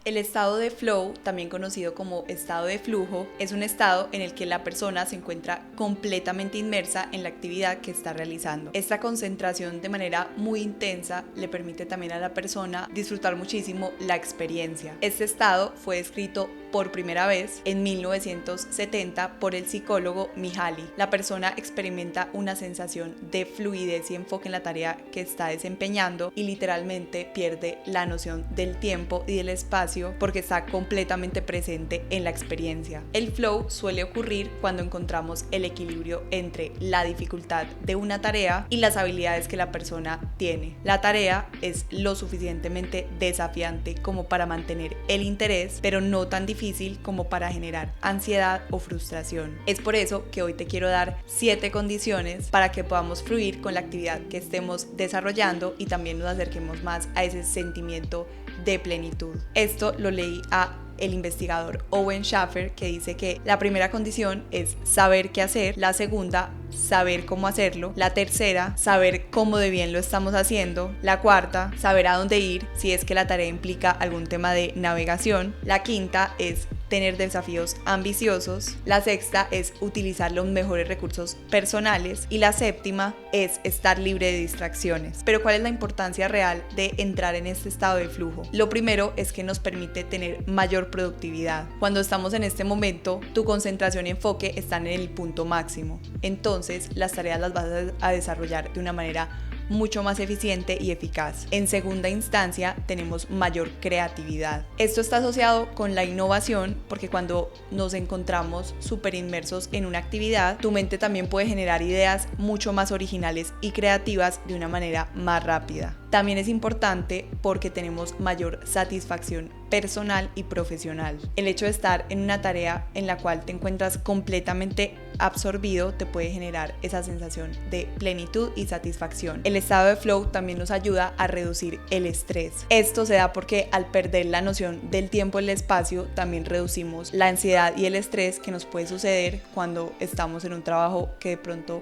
El estado de flow, también conocido como estado de flujo, es un estado en el que la persona se encuentra completamente inmersa en la actividad que está realizando. Esta concentración de manera muy intensa le permite también a la persona disfrutar muchísimo la experiencia. Este estado fue descrito por primera vez en 1970 por el psicólogo Mihaly. La persona experimenta una sensación de fluidez y enfoque en la tarea que está desempeñando y literalmente pierde la noción del tiempo y del espacio porque está completamente presente en la experiencia. El flow suele ocurrir cuando encontramos el equilibrio entre la dificultad de una tarea y las habilidades que la persona tiene. La tarea es lo suficientemente desafiante como para mantener el interés, pero no tan difícil como para generar ansiedad o frustración. Es por eso que hoy te quiero dar 7 condiciones para que podamos fluir con la actividad que estemos desarrollando y también nos acerquemos más a ese sentimiento de plenitud. Esto lo leí a el investigador Owen Schaffer, que dice que la primera condición es saber qué hacer, la segunda, saber cómo hacerlo, la tercera, saber cómo de bien lo estamos haciendo, la cuarta, saber a dónde ir si es que la tarea implica algún tema de navegación, la quinta es tener desafíos ambiciosos, la sexta es utilizar los mejores recursos personales y la séptima es estar libre de distracciones. Pero ¿cuál es la importancia real de entrar en este estado de flujo? Lo primero es que nos permite tener mayor productividad. Cuando estamos en este momento, tu concentración y enfoque están en el punto máximo. Entonces, las tareas las vas a desarrollar de una manera mucho más eficiente y eficaz. En segunda instancia, tenemos mayor creatividad. Esto está asociado con la innovación porque cuando nos encontramos súper inmersos en una actividad, tu mente también puede generar ideas mucho más originales y creativas de una manera más rápida. También es importante porque tenemos mayor satisfacción personal y profesional. El hecho de estar en una tarea en la cual te encuentras completamente absorbido te puede generar esa sensación de plenitud y satisfacción. El estado de flow también nos ayuda a reducir el estrés. Esto se da porque al perder la noción del tiempo y el espacio también reducimos la ansiedad y el estrés que nos puede suceder cuando estamos en un trabajo que de pronto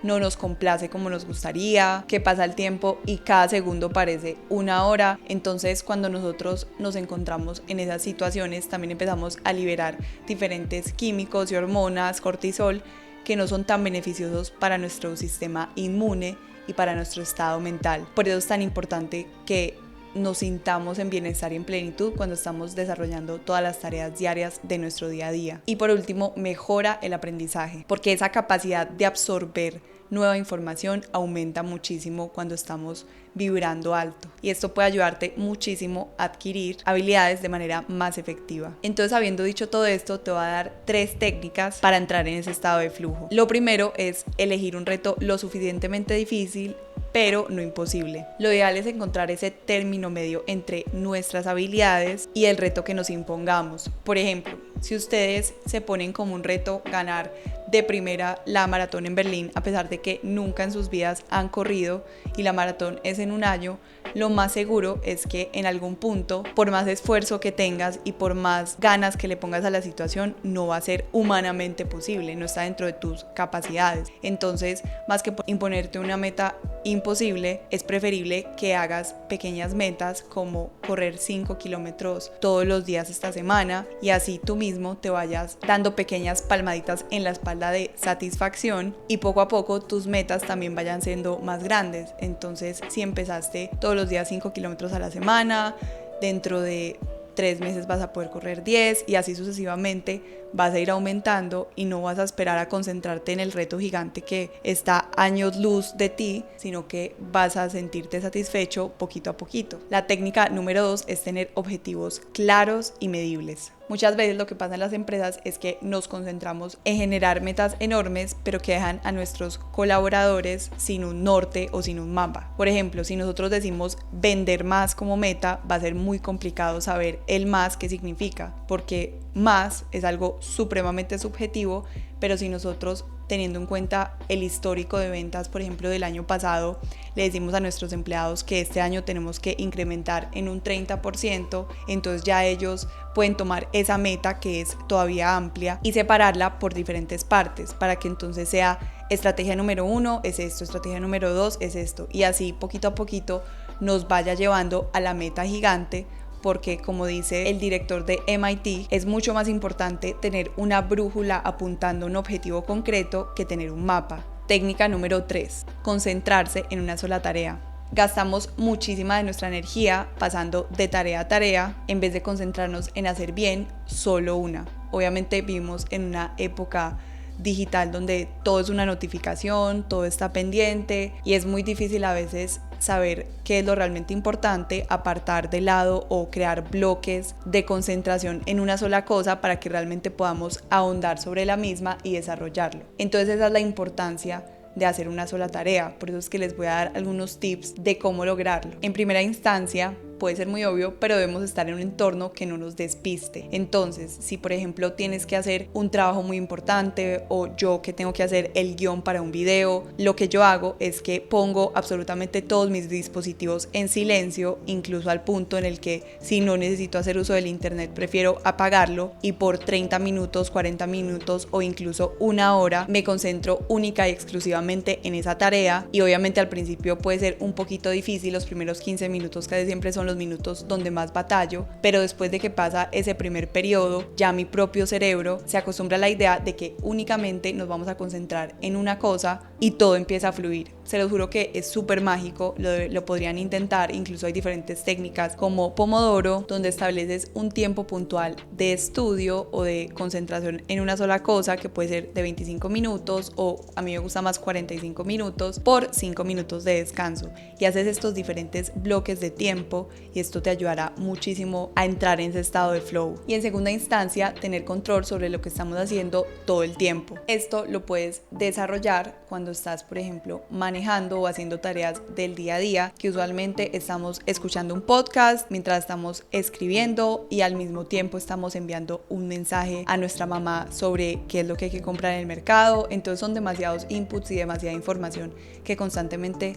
no nos complace como nos gustaría, que pasa el tiempo y cada segundo parece una hora. Entonces, cuando nosotros nos encontramos en esas situaciones, también empezamos a liberar diferentes químicos y hormonas, cortisol, que no son tan beneficiosos para nuestro sistema inmune y para nuestro estado mental. Por eso es tan importante que nos sintamos en bienestar y en plenitud cuando estamos desarrollando todas las tareas diarias de nuestro día a día. Y por último, mejora el aprendizaje, porque esa capacidad de absorber nueva información aumenta muchísimo cuando estamos vibrando alto y esto puede ayudarte muchísimo a adquirir habilidades de manera más efectiva. Entonces, habiendo dicho todo esto, te voy a dar 3 técnicas para entrar en ese estado de flujo. Lo primero es elegir un reto lo suficientemente difícil pero no imposible. Lo ideal es encontrar ese término medio entre nuestras habilidades y el reto que nos impongamos. Por ejemplo, si ustedes se ponen como un reto ganar de primera la maratón en Berlín, a pesar de que nunca en sus vidas han corrido y la maratón es en un año, lo más seguro es que en algún punto, por más esfuerzo que tengas y por más ganas que le pongas a la situación, no va a ser humanamente posible, no está dentro de tus capacidades. Entonces, más que imponerte una meta imposible, es preferible que hagas pequeñas metas como correr 5 kilómetros todos los días esta semana y así tú mismo te vayas dando pequeñas palmaditas en la espalda de satisfacción y poco a poco tus metas también vayan siendo más grandes. Entonces, si empezaste todos los días 5 kilómetros a la semana, dentro de 3 meses vas a poder correr 10 y así sucesivamente vas a ir aumentando y no vas a esperar a concentrarte en el reto gigante que está años luz de ti, sino que vas a sentirte satisfecho poquito a poquito. La técnica número 2 es tener objetivos claros y medibles. Muchas veces lo que pasa en las empresas es que nos concentramos en generar metas enormes, pero que dejan a nuestros colaboradores sin un norte o sin un mapa. Por ejemplo, si nosotros decimos vender más como meta, va a ser muy complicado saber el más qué significa, porque más es algo supremamente subjetivo, pero si nosotros, teniendo en cuenta el histórico de ventas, por ejemplo, del año pasado, le decimos a nuestros empleados que este año tenemos que incrementar en un 30%, entonces ya ellos pueden tomar esa meta que es todavía amplia y separarla por diferentes partes para que entonces sea estrategia número 1 es esto, estrategia número 2 es esto y así poquito a poquito nos vaya llevando a la meta gigante, porque, como dice el director de MIT, es mucho más importante tener una brújula apuntando a un objetivo concreto que tener un mapa. Técnica número 3. Concentrarse en una sola tarea. Gastamos muchísima de nuestra energía pasando de tarea a tarea en vez de concentrarnos en hacer bien solo una. Obviamente vivimos en una época digital donde todo es una notificación, todo está pendiente y es muy difícil a veces saber qué es lo realmente importante, apartar de lado o crear bloques de concentración en una sola cosa para que realmente podamos ahondar sobre la misma y desarrollarlo. Entonces esa es la importancia de hacer una sola tarea, por eso es que les voy a dar algunos tips de cómo lograrlo. En primera instancia, puede ser muy obvio, pero debemos estar en un entorno que no nos despiste. Entonces, si por ejemplo tienes que hacer un trabajo muy importante o yo que tengo que hacer el guión para un video, lo que yo hago es que pongo absolutamente todos mis dispositivos en silencio, incluso al punto en el que si no necesito hacer uso del internet prefiero apagarlo y por 30 minutos, 40 minutos o incluso una hora me concentro única y exclusivamente en esa tarea. Y obviamente al principio puede ser un poquito difícil, los primeros 15 minutos casi siempre son los minutos donde más batallo, pero después de que pasa ese primer periodo, ya mi propio cerebro se acostumbra a la idea de que únicamente nos vamos a concentrar en una cosa y todo empieza a fluir. Se los juro que es súper mágico, lo podrían intentar, incluso hay diferentes técnicas como Pomodoro, donde estableces un tiempo puntual de estudio o de concentración en una sola cosa, que puede ser de 25 minutos o a mí me gusta más 45 minutos por 5 minutos de descanso, y haces estos diferentes bloques de tiempo y esto te ayudará muchísimo a entrar en ese estado de flow. Y en segunda instancia, tener control sobre lo que estamos haciendo todo el tiempo. Esto lo puedes desarrollar cuando estás, por ejemplo, manejando o haciendo tareas del día a día, que usualmente estamos escuchando un podcast mientras estamos escribiendo y al mismo tiempo estamos enviando un mensaje a nuestra mamá sobre qué es lo que hay que comprar en el mercado. Entonces son demasiados inputs y demasiada información que constantemente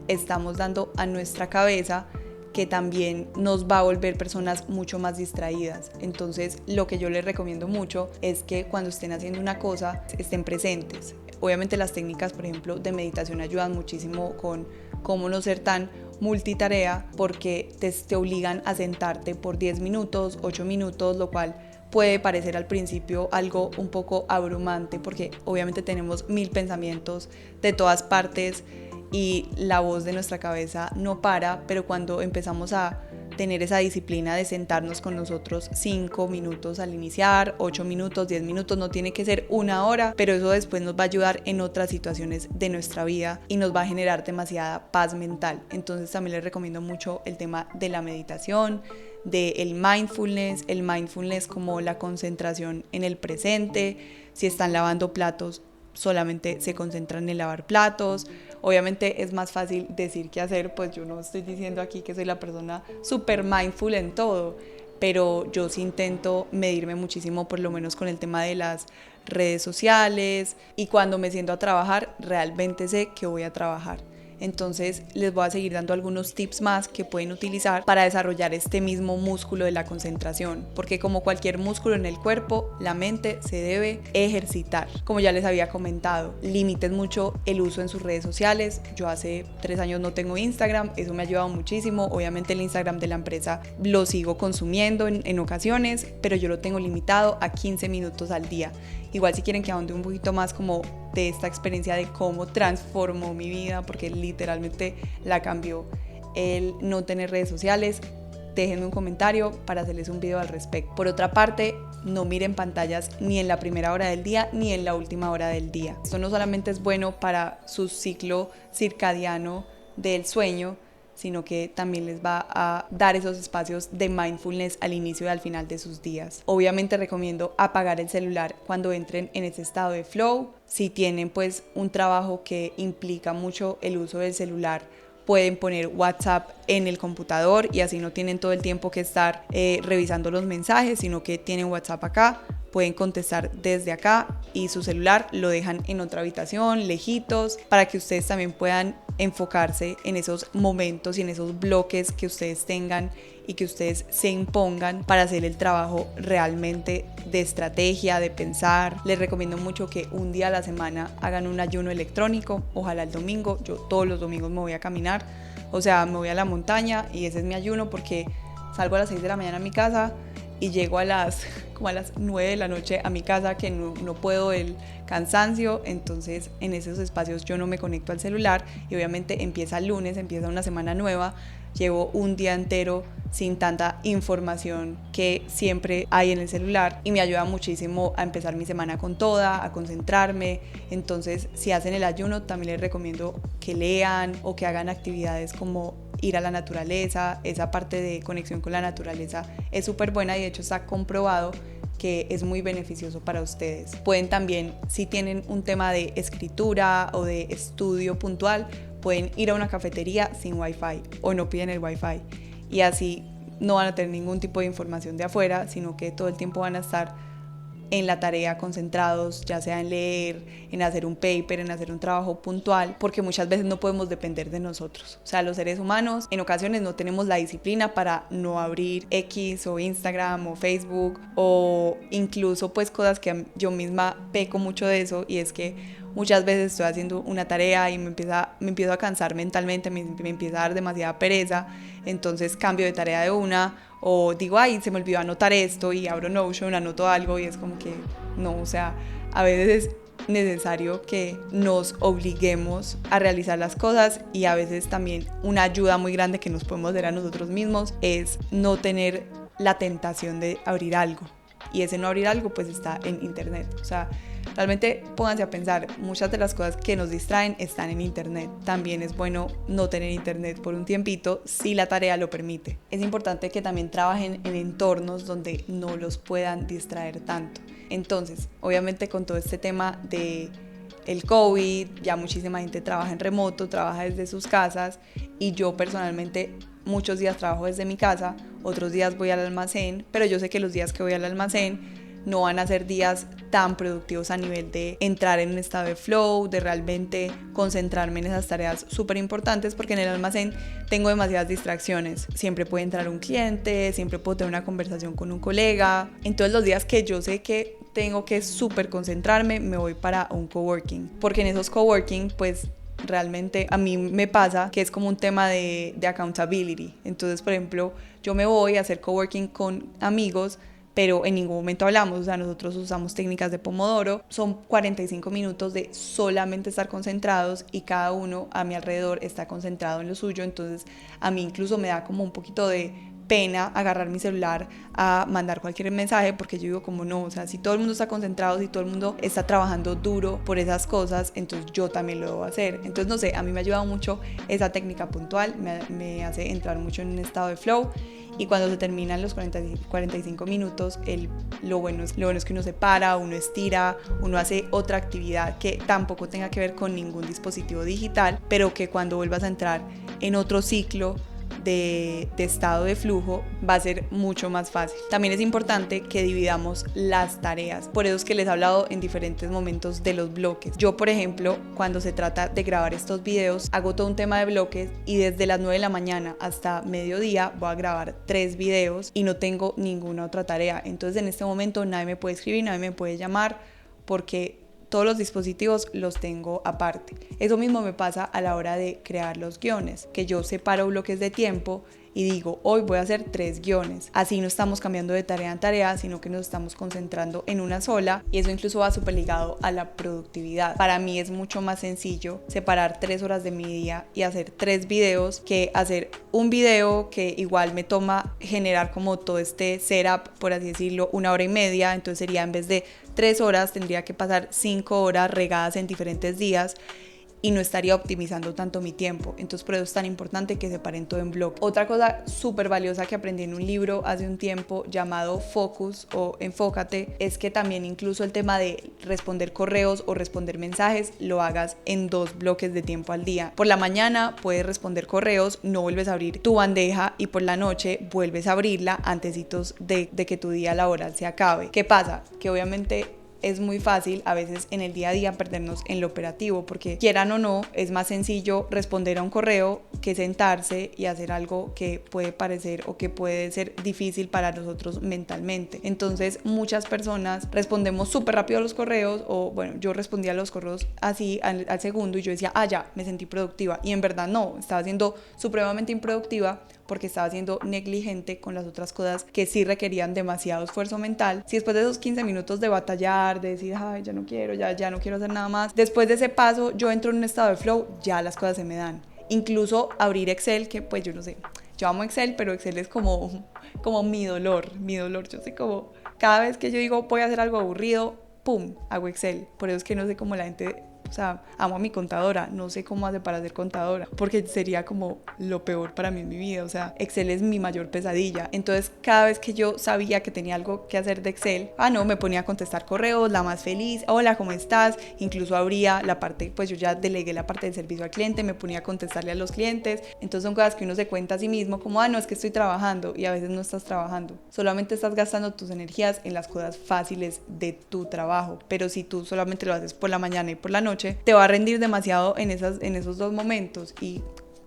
estamos dando a nuestra cabeza, que también nos va a volver personas mucho más distraídas. Entonces lo que yo les recomiendo mucho es que cuando estén haciendo una cosa estén presentes. Obviamente las técnicas, por ejemplo, de meditación ayudan muchísimo con cómo no ser tan multitarea, porque te obligan a sentarte por 10 minutos, 8 minutos, lo cual puede parecer al principio algo un poco abrumante, porque obviamente tenemos 1000 pensamientos de todas partes y la voz de nuestra cabeza no para, pero cuando empezamos a tener esa disciplina de sentarnos con nosotros 5 minutos al iniciar, 8 minutos, 10 minutos, no tiene que ser una hora, pero eso después nos va a ayudar en otras situaciones de nuestra vida y nos va a generar demasiada paz mental. Entonces también les recomiendo mucho el tema de la meditación, del mindfulness como la concentración en el presente. Si están lavando platos, solamente se concentran en lavar platos. Obviamente es más fácil decir que hacer, pues yo no estoy diciendo aquí que soy la persona súper mindful en todo, pero yo sí intento medirme muchísimo, por lo menos con el tema de las redes sociales, y cuando me siento a trabajar realmente sé que voy a trabajar. Entonces les voy a seguir dando algunos tips más que pueden utilizar para desarrollar este mismo músculo de la concentración, porque como cualquier músculo en el cuerpo, la mente se debe ejercitar. Como ya les había comentado, limiten mucho el uso en sus redes sociales. Yo hace 3 años no tengo Instagram, eso me ha ayudado muchísimo. Obviamente el Instagram de la empresa lo sigo consumiendo en ocasiones, pero yo lo tengo limitado a 15 minutos al día. Igual si quieren que ahonde un poquito más como de esta experiencia de cómo transformó mi vida, porque literalmente la cambió el no tener redes sociales, déjenme un comentario para hacerles un video al respecto. Por otra parte, no miren pantallas ni en la primera hora del día ni en la última hora del día. Esto no solamente es bueno para su ciclo circadiano del sueño, sino que también les va a dar esos espacios de mindfulness al inicio y al final de sus días. Obviamente recomiendo apagar el celular cuando entren en ese estado de flow. Si tienen pues un trabajo que implica mucho el uso del celular, pueden poner WhatsApp en el computador y así no tienen todo el tiempo que estar revisando los mensajes, sino que tienen WhatsApp acá, pueden contestar desde acá y su celular lo dejan en otra habitación, lejitos, para que ustedes también puedan enfocarse en esos momentos y en esos bloques que ustedes tengan y que ustedes se impongan para hacer el trabajo realmente de estrategia, de pensar. Les recomiendo mucho que un día a la semana hagan un ayuno electrónico, ojalá el domingo. Yo todos los domingos me voy a caminar, o sea, me voy a la montaña y ese es mi ayuno, porque salgo a las 6 de la mañana a mi casa y llego como a las 9 de la noche a mi casa, que no puedo el cansancio. Entonces en esos espacios yo no me conecto al celular y obviamente empieza el lunes, empieza una semana nueva, llevo un día entero sin tanta información que siempre hay en el celular y me ayuda muchísimo a empezar mi semana con toda, a concentrarme. Entonces si hacen el ayuno también les recomiendo que lean o que hagan actividades como ir a la naturaleza. Esa parte de conexión con la naturaleza es súper buena y de hecho está comprobado que es muy beneficioso para ustedes. Pueden también, si tienen un tema de escritura o de estudio puntual, pueden ir a una cafetería sin wifi o no piden el wifi y así no van a tener ningún tipo de información de afuera, sino que todo el tiempo van a estar en la tarea concentrados, ya sea en leer, en hacer un paper, en hacer un trabajo puntual, porque muchas veces no podemos depender de nosotros. O sea, los seres humanos en ocasiones no tenemos la disciplina para no abrir X o Instagram o Facebook, o incluso pues cosas que yo misma peco mucho de eso, y es que muchas veces estoy haciendo una tarea y me empiezo a cansar mentalmente, me empieza a dar demasiada pereza, entonces cambio de tarea de una, o digo, ay, se me olvidó anotar esto, y abro Notion, anoto algo, y es como que no, o sea, a veces es necesario que nos obliguemos a realizar las cosas, y a veces también una ayuda muy grande que nos podemos dar a nosotros mismos es no tener la tentación de abrir algo, y ese no abrir algo pues está en internet. O sea, realmente pónganse a pensar, muchas de las cosas que nos distraen están en internet. También es bueno no tener internet por un tiempito si la tarea lo permite. Es importante que también trabajen en entornos donde no los puedan distraer tanto. Entonces, obviamente con todo este tema de el COVID, ya muchísima gente trabaja en remoto, trabaja desde sus casas, y yo personalmente muchos días trabajo desde mi casa, otros días voy al almacén, pero yo sé que los días que voy al almacén no van a ser días tan productivos a nivel de entrar en un estado de flow, de realmente concentrarme en esas tareas súper importantes, porque en el almacén tengo demasiadas distracciones. Siempre puede entrar un cliente, siempre puedo tener una conversación con un colega. Entonces los días que yo sé que tengo que súper concentrarme, me voy para un coworking, porque en esos coworking pues realmente a mí me pasa que es como un tema de accountability. Entonces, por ejemplo, yo me voy a hacer coworking con amigos, pero en ningún momento hablamos. O sea, nosotros usamos técnicas de Pomodoro, son 45 minutos de solamente estar concentrados, y cada uno a mi alrededor está concentrado en lo suyo. Entonces a mí incluso me da como un poquito de pena agarrar mi celular a mandar cualquier mensaje, porque yo digo como no, o sea, si todo el mundo está concentrado, si todo el mundo está trabajando duro por esas cosas, entonces yo también lo debo hacer. Entonces no sé, a mí me ha ayudado mucho esa técnica puntual, me hace entrar mucho en un estado de flow. Y cuando se terminan los 45 minutos, lo bueno es que uno se para, uno estira, uno hace otra actividad que tampoco tenga que ver con ningún dispositivo digital, pero que cuando vuelvas a entrar en otro ciclo de estado de flujo va a ser mucho más fácil. También es importante que dividamos las tareas, por eso es que les he hablado en diferentes momentos de los bloques. Yo, por ejemplo, cuando se trata de grabar estos videos, hago todo un tema de bloques, y desde las 9 de la mañana hasta mediodía voy a grabar 3 videos y no tengo ninguna otra tarea. Entonces en este momento nadie me puede escribir, nadie me puede llamar, porque todos los dispositivos los tengo aparte. Eso mismo me pasa a la hora de crear los guiones, que yo separo bloques de tiempo y digo, hoy voy a hacer 3 guiones. Así no estamos cambiando de tarea en tarea, sino que nos estamos concentrando en una sola, y eso incluso va súper ligado a la productividad. Para mí es mucho más sencillo separar 3 horas de mi día y hacer 3 videos que hacer un video que igual me toma generar como todo este setup, por así decirlo, 1 hora y media. Entonces sería, en vez de 3 horas, tendría que pasar 5 horas regadas en diferentes días, y no estaría optimizando tanto mi tiempo. Entonces por eso es tan importante que separen todo en bloque. Otra cosa súper valiosa que aprendí en un libro hace un tiempo llamado Focus o Enfócate, es que también incluso el tema de responder correos o responder mensajes lo hagas en 2 bloques de tiempo al día. Por la mañana puedes responder correos, no vuelves a abrir tu bandeja, y por la noche vuelves a abrirla antesitos de que tu día laboral se acabe. ¿Qué pasa? Que obviamente es muy fácil a veces en el día a día perdernos en lo operativo, porque quieran o no, es más sencillo responder a un correo que sentarse y hacer algo que puede parecer o que puede ser difícil para nosotros mentalmente. Entonces muchas personas respondemos súper rápido a los correos, o bueno, yo respondía a los correos así al segundo, y yo decía, ya, me sentí productiva, y en verdad no, estaba siendo supremamente improductiva, porque estaba siendo negligente con las otras cosas que sí requerían demasiado esfuerzo mental. Si después de esos 15 minutos de batallar, de decir, ay, ya no quiero, ya no quiero hacer nada más, después de ese paso yo entro en un estado de flow, ya las cosas se me dan. Incluso abrir Excel, que pues yo no sé, yo amo Excel, pero Excel es como mi dolor. Yo sé como, cada vez que yo digo voy a hacer algo aburrido, pum, hago Excel. Por eso es que no sé cómo la gente, o sea, amo a mi contadora, no sé cómo hace para ser contadora, porque sería como lo peor para mí en mi vida, o sea, Excel es mi mayor pesadilla. Entonces, cada vez que yo sabía que tenía algo que hacer de Excel, no, me ponía a contestar correos, la más feliz, hola, ¿cómo estás? Incluso abría la parte, pues yo ya delegué la parte del servicio al cliente, me ponía a contestarle a los clientes. Entonces son cosas que uno se cuenta a sí mismo, como, no, es que estoy trabajando, y a veces no estás trabajando, solamente estás gastando tus energías en las cosas fáciles de tu trabajo. Pero si tú solamente lo haces por la mañana y por la noche, te va a rendir demasiado en esos dos momentos, y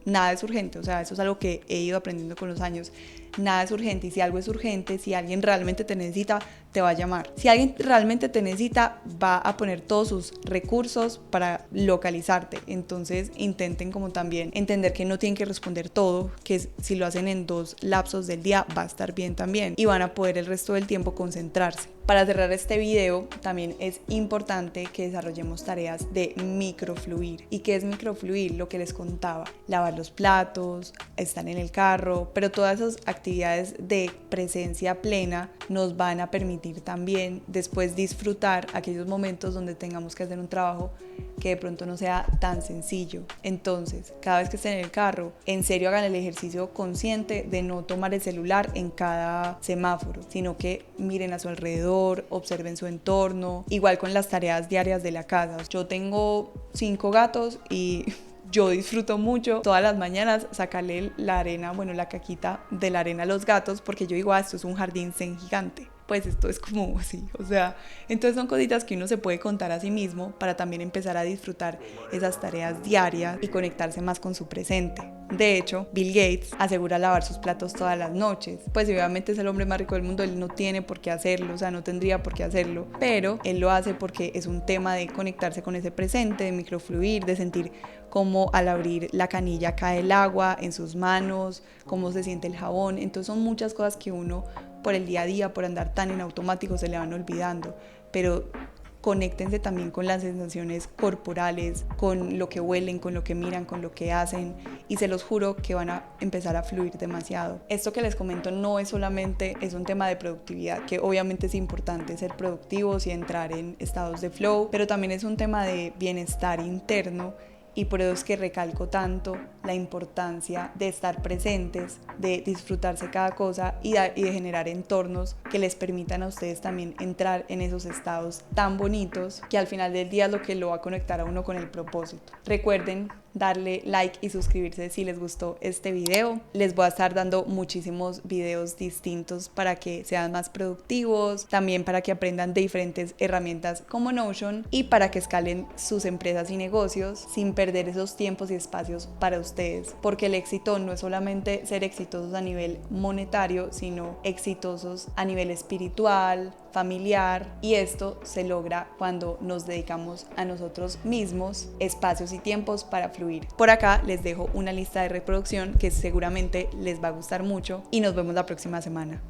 nada es urgente. O sea, eso es algo que he ido aprendiendo con los años. Nada es urgente, y si algo es urgente, si alguien realmente te necesita, te va a llamar. Si alguien realmente te necesita, va a poner todos sus recursos para localizarte. Entonces intenten como también entender que no tienen que responder todo, que si lo hacen en 2 lapsos del día va a estar bien también, y van a poder el resto del tiempo concentrarse. Para cerrar este video, también es importante que desarrollemos tareas de microfluir. ¿Y qué es microfluir? Lo que les contaba, lavar los platos, estar en el carro, pero todas esas actividades de presencia plena nos van a permitir también después disfrutar aquellos momentos donde tengamos que hacer un trabajo que de pronto no sea tan sencillo. Entonces, cada vez que estén en el carro, en serio hagan el ejercicio consciente de no tomar el celular en cada semáforo, sino que miren a su alrededor, observen su entorno. Igual con las tareas diarias de la casa. Yo tengo 5 gatos y yo disfruto mucho todas las mañanas sacarle la arena, bueno, la caquita de la arena a los gatos, porque yo digo, esto es un jardín zen gigante. Pues esto es como así, o sea, entonces son cositas que uno se puede contar a sí mismo para también empezar a disfrutar esas tareas diarias y conectarse más con su presente. De hecho, Bill Gates asegura lavar sus platos todas las noches. Pues obviamente es el hombre más rico del mundo, él no tiene por qué hacerlo, o sea, no tendría por qué hacerlo, pero él lo hace porque es un tema de conectarse con ese presente, de microfluir, de sentir cómo al abrir la canilla cae el agua en sus manos, cómo se siente el jabón. Entonces son muchas cosas que uno por el día a día, por andar tan en automático, se le van olvidando, pero conéctense también con las sensaciones corporales, con lo que huelen, con lo que miran, con lo que hacen, y se los juro que van a empezar a fluir demasiado. Esto que les comento no es solamente es un tema de productividad, que obviamente es importante ser productivos y entrar en estados de flow, pero también es un tema de bienestar interno. Y por eso es que recalco tanto la importancia de estar presentes, de disfrutarse cada cosa y de generar entornos que les permitan a ustedes también entrar en esos estados tan bonitos, que al final del día es lo que lo va a conectar a uno con el propósito. Recuerden darle like y suscribirse si les gustó este video. Les voy a estar dando muchísimos videos distintos para que sean más productivos, también para que aprendan de diferentes herramientas como Notion y para que escalen sus empresas y negocios sin perder esos tiempos y espacios para ustedes, porque el éxito no es solamente ser exitosos a nivel monetario, sino exitosos a nivel espiritual, familiar, y esto se logra cuando nos dedicamos a nosotros mismos espacios y tiempos para fluir. Por acá les dejo una lista de reproducción que seguramente les va a gustar mucho y nos vemos la próxima semana.